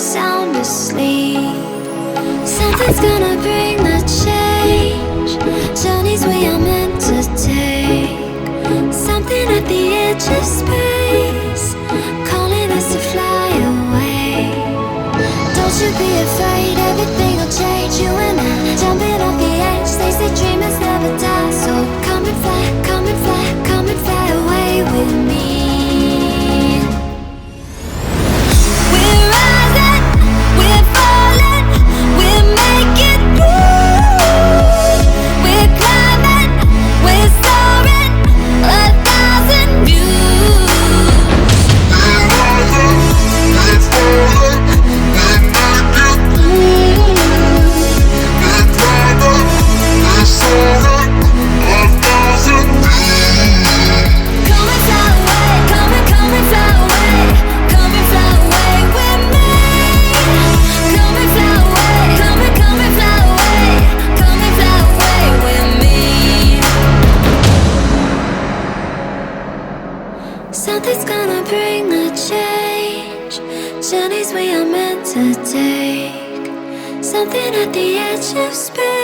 sound asleep. Something's gonna bring the change. Journeys we are meant to take. Something at the edge of space, calling us to fly away. Don't you be afraid, everything will change. You and I, jumping off the edge. They say dreamers never die. So come and fly, come and fly, come and fly away with me. We're rising, we're falling, we're making through. We're climbing, we're soaring, 1,000 views. We're rising, we're falling, we're making through. We're climbing, we're soaring, 1,000 views. Come and fly away, come and fly away, come and fly away with me. Come and fly away, come and fly away, come and fly away with me. Something's gonna bring the change. Journeys we are meant to take. Something at the edge of space.